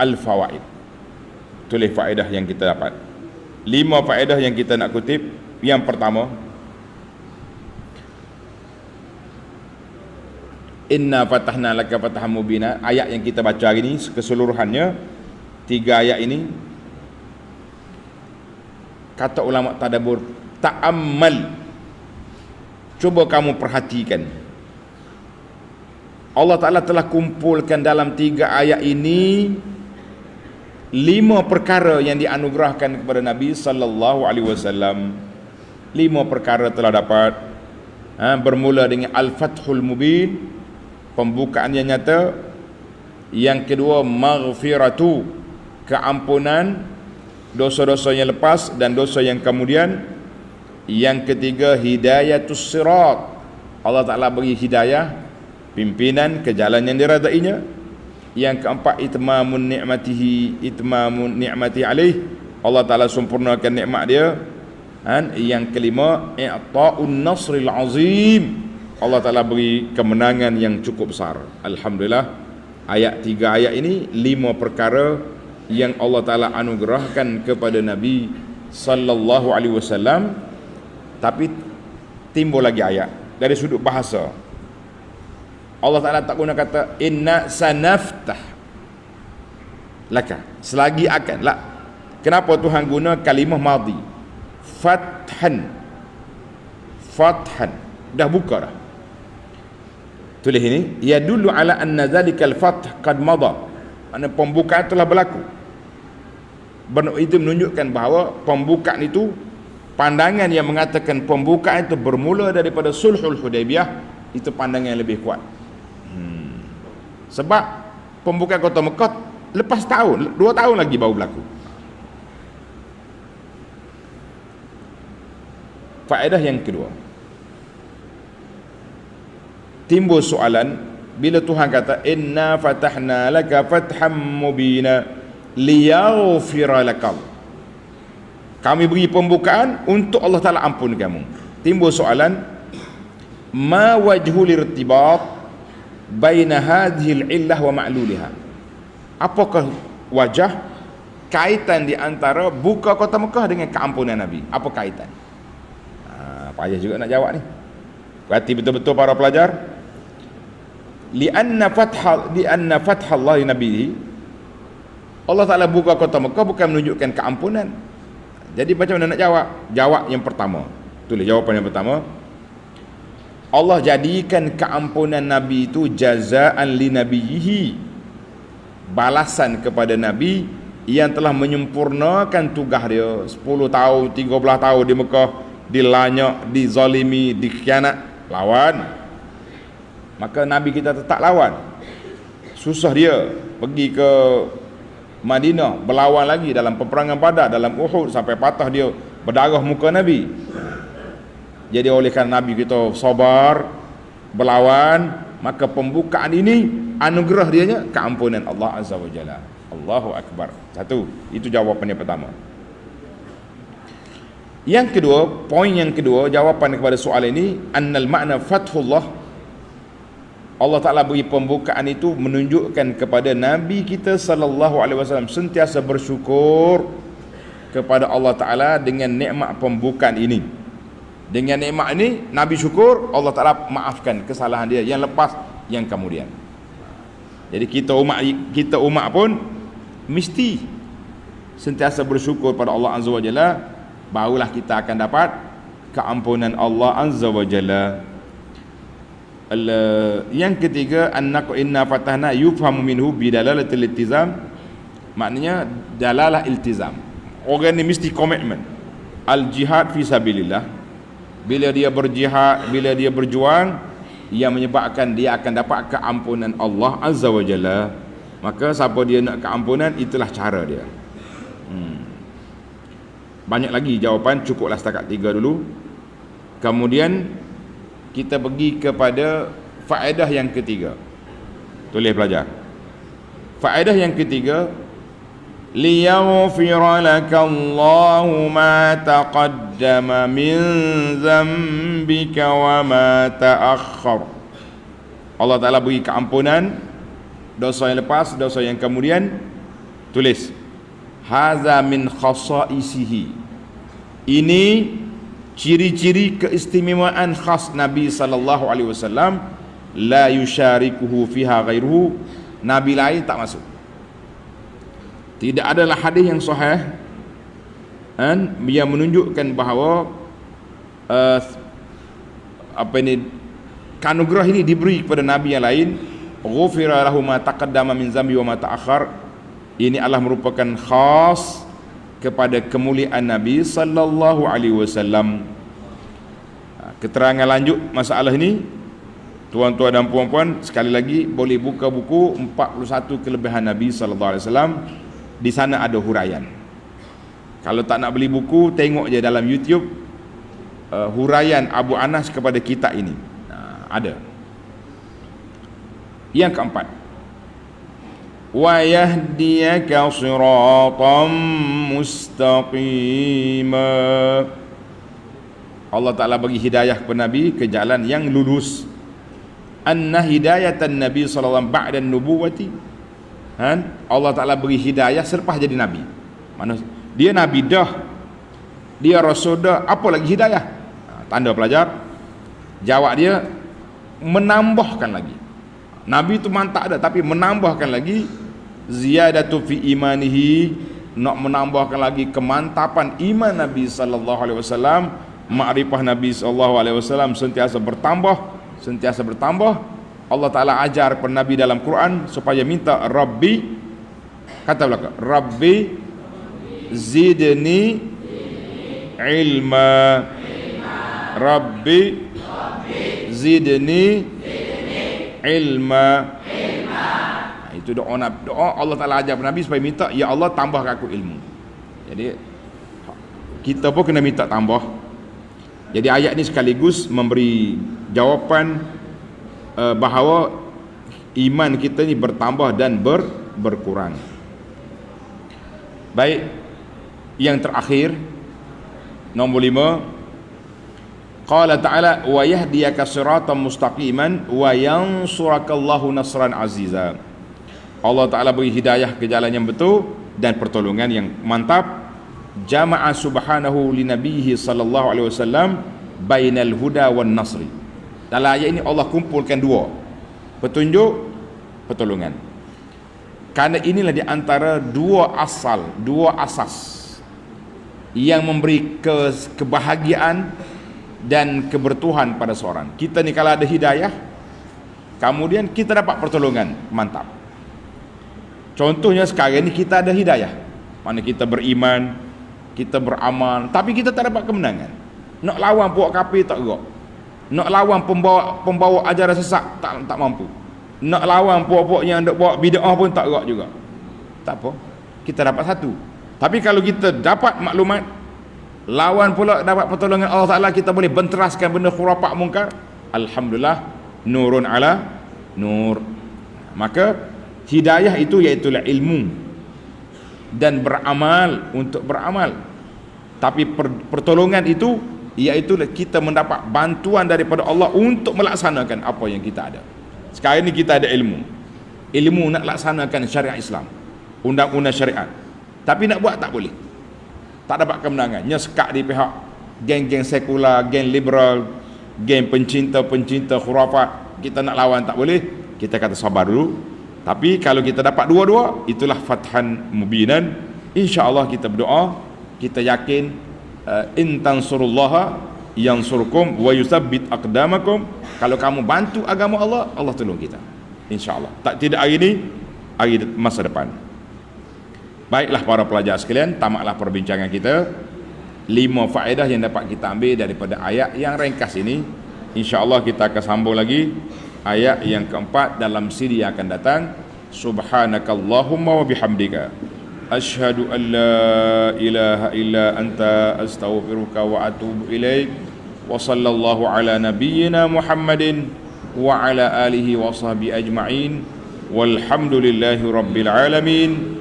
al-fawaid. Tulis faedah yang kita dapat. 5 faedah yang kita nak kutip. Yang pertama, inna fatahna laka fathan mubina. Ayat yang kita baca hari ini keseluruhannya, 3 ayat ini, kata ulama tadabbur, ta'ammal, cuba kamu perhatikan. Allah Ta'ala telah kumpulkan dalam 3 ayat ini 5 perkara yang dianugerahkan kepada Nabi sallallahu alaihi wasallam. 5 perkara telah dapat, bermula dengan al-fathul mubin, pembukaan yang nyata. Yang kedua, maghfiratu, keampunan dosa-dosa yang lepas dan dosa yang kemudian. Yang ketiga, hidayatus sirat, Allah Ta'ala beri hidayah, pimpinan ke jalan yang diradainya. Yang keempat, itmamun ni'mati alaih, Allah Ta'ala sempurnakan nikmat dia. Yang kelima, i'ta'un nasril azim, Allah Ta'ala beri kemenangan yang cukup besar. Alhamdulillah, ayat 3 ayat ini 5 perkara yang Allah Ta'ala anugerahkan kepada Nabi sallallahu alaihi wasallam. Tapi timbul lagi ayat dari sudut bahasa. Allah Ta'ala tak guna kata inna sanaftah laka, selagi akan, lah. Kenapa Tuhan guna kalimah madhi? Fathan, dah buka dah. Tulis ini, yadullu ala anna zalikal fath qad mada, makna pembukaan telah berlaku. Itu menunjukkan bahawa pembukaan itu, pandangan yang mengatakan pembukaan itu bermula daripada sulhul Hudaybiyah, itu pandangan yang lebih kuat. Sebab pembukaan kota Mekah lepas tahun, 2 tahun lagi baru berlaku. Faedah yang kedua, timbul soalan bila Tuhan kata inna fatahna laka fatham mubina liyaghfira lakal, kami beri pembukaan untuk Allah Ta'ala ampun kamu. Timbul soalan, ma wajhul irtibat baina hadhil illah wa ma'luliha, apakah wajah kaitan di antara buka kota Mekah dengan keampunan Nabi? Apa kaitan? Payah juga nak jawab ni. Berarti betul-betul para pelajar, lianna fathah Allah li nabihi, Allah Ta'ala buka kota Mekah bukan menunjukkan keampunan. Jadi macam mana nak jawab? Jawab yang pertama. Tulis jawapan yang pertama, Allah jadikan keampunan Nabi itu jazaan li nabiyihi, balasan kepada Nabi yang telah menyempurnakan tugas dia 10 tahun, 13 tahun di Mekah, dilanyak, dizalimi, dikhianat, lawan. Maka Nabi kita tetap lawan. Susah dia pergi ke Madinah, berlawan lagi dalam peperangan Badar, dalam Uhud, sampai patah dia, berdarah muka Nabi. Jadi oleh kerana Nabi kita sabar, berlawan, maka pembukaan ini anugerah dianya keampunan Allah Azza wa Jalla. Allahu Akbar. Satu, itu jawapan yang pertama. Yang kedua, poin yang kedua, jawapan kepada soal ini, annal makna fathullah, Allah Ta'ala beri pembukaan itu menunjukkan kepada Nabi kita sallallahu alaihi wasallam sentiasa bersyukur kepada Allah Ta'ala dengan nikmat pembukaan ini. Dengan nikmat ini Nabi syukur, Allah Ta'ala maafkan kesalahan dia yang lepas, yang kemudian. Jadi kita umat pun mesti sentiasa bersyukur pada Allah Azza wa Jalla, barulah kita akan dapat keampunan Allah Azza wa Jalla. Yang ketiga, inna fatahna yufhamu minhu bidalalatil iltizam, maknanya dalalah iltizam, orang ni mesti komitmen. Al jihad fi sabilillah, bila dia berjihad, bila dia berjuang, yang menyebabkan dia akan dapat keampunan Allah Azza wa Jalla. Maka siapa dia nak keampunan, itulah cara dia. Banyak lagi jawapan, cukuplah setakat 3 dulu. Kemudian kita pergi kepada faedah yang ketiga. Tulis pelajar. Faedah yang ketiga, liyaghfira lakallahu ma taqaddama min dzambika wa ma ta'akhkhar. Allah Ta'ala beri keampunan dosa yang lepas, dosa yang kemudian, Tulis, haza min khasaisihi. Ini ciri-ciri keistimewaan khas Nabi sallallahu alaihi wasallam, la yusyarikuhu fiha ghairuhu. Nabi lain tak masuk. Tidak adalah hadis yang sahih yang menunjukkan bahawa kanugerah ini diberi kepada nabi yang lain. Ghufira lahu ma taqaddama min zambi wa ma ta'akhkhar. Ini adalah merupakan khas kepada kemuliaan Nabi sallallahu alaihi wasallam. Keterangan lanjut masalah ini, tuan-tuan dan puan-puan, sekali lagi boleh buka buku 41 kelebihan Nabi sallallahu alaihi wasallam. Di sana ada huraian. Kalau tak nak beli buku, tengok je dalam YouTube huraian Abu Anas kepada kitab ini. Ada. Yang keempat, wa yahdiyaka siratan mustaqima. Allah Ta'ala bagi hidayah kepada Nabi ke jalan yang lurus. Anna hidayatan Nabi sallallahu alaihi wasallam ba'da nubuwati. Allah Ta'ala beri hidayah selepas jadi Nabi. Mana dia Nabi dah, dia Rasul dah, apa lagi hidayah? Tanda pelajar. Jawab dia, menambahkan lagi. Nabi itu mantap dah, tapi menambahkan lagi. Ziyadatu fi imanihi, nak menambahkan lagi kemantapan iman Nabi sallallahu alaihi wasallam. Ma'rifah Nabi sallallahu alaihi wasallam sentiasa bertambah. Allah Ta'ala ajar kepada Nabi dalam Quran supaya minta Rabbi, kata belakang, Rabbi zidni ilma, Rabbi zidni ilma. Itu doa Allah Ta'ala ajar kepada Nabi supaya minta, ya Allah tambahkan aku ilmu. Jadi kita pun kena minta tambah. Jadi ayat ni sekaligus memberi jawapan bahawa iman kita ni bertambah dan berkurang. Baik, yang terakhir nombor 5, qala ta'ala wa yahdiyaka siratan mustaqiman wa yansurakallahu nasran aziza. Allah Ta'ala beri hidayah ke jalan yang betul dan pertolongan yang mantap. Jama'a subhanahu li nabiyhi sallallahu alaihi wasallam bainal huda wan nasri. Dalam ayat ini Allah kumpulkan dua, petunjuk, pertolongan. Karena inilah di antara dua asas yang memberi kebahagiaan dan kebertuhan pada seorang. Kita ni kalau ada hidayah, kemudian kita dapat pertolongan, mantap. Contohnya sekarang ni kita ada hidayah, mana kita beriman, kita beramal, tapi kita tak dapat kemenangan. Nak lawan puak kafir tak gerak. Nak lawan pembawa ajaran sesat tak mampu. Nak lawan puak-puak yang nak bawa bid'ah pun tak gerak juga. Tak apa, kita dapat satu. Tapi kalau kita dapat maklumat, lawan pula dapat pertolongan Allah Ta'ala, kita boleh benteraskan benda khurafat mungkar. Alhamdulillah, nurun ala nur. Maka hidayah itu iaitulah ilmu dan beramal untuk beramal. Tapi pertolongan itu iaitu kita mendapat bantuan daripada Allah untuk melaksanakan apa yang kita ada. Sekarang ni kita ada ilmu nak laksanakan syariat Islam, undang-undang syariat, tapi nak buat tak boleh, tak dapat kemenangan. Nyesekak di pihak geng-geng sekular, geng liberal, geng pencinta khurafat. Kita nak lawan tak boleh, kita kata sabar dulu. Tapi kalau kita dapat dua-dua, itulah fathan mubinan. InsyaAllah kita berdoa, kita yakin in tansurullaha yansurkum wa yusabbit aqdamakum. Kalau kamu bantu agama Allah, Allah tolong kita, insyaAllah. Tidak hari ini, hari masa depan. Baiklah para pelajar sekalian, tamatlah perbincangan kita. 5 faedah yang dapat kita ambil daripada ayat yang ringkas ini. InsyaAllah kita akan sambung lagi ayat yang keempat dalam siri yang akan datang. Subhanakallahumma wa bihamdika asyhadu an la ilaha illa anta astaghfiruka wa atubu ilaik. Wa sallallahu ala nabiyyina Muhammadin wa ala alihi wa sahbihi ajma'in. Walhamdulillahi rabbil alamin.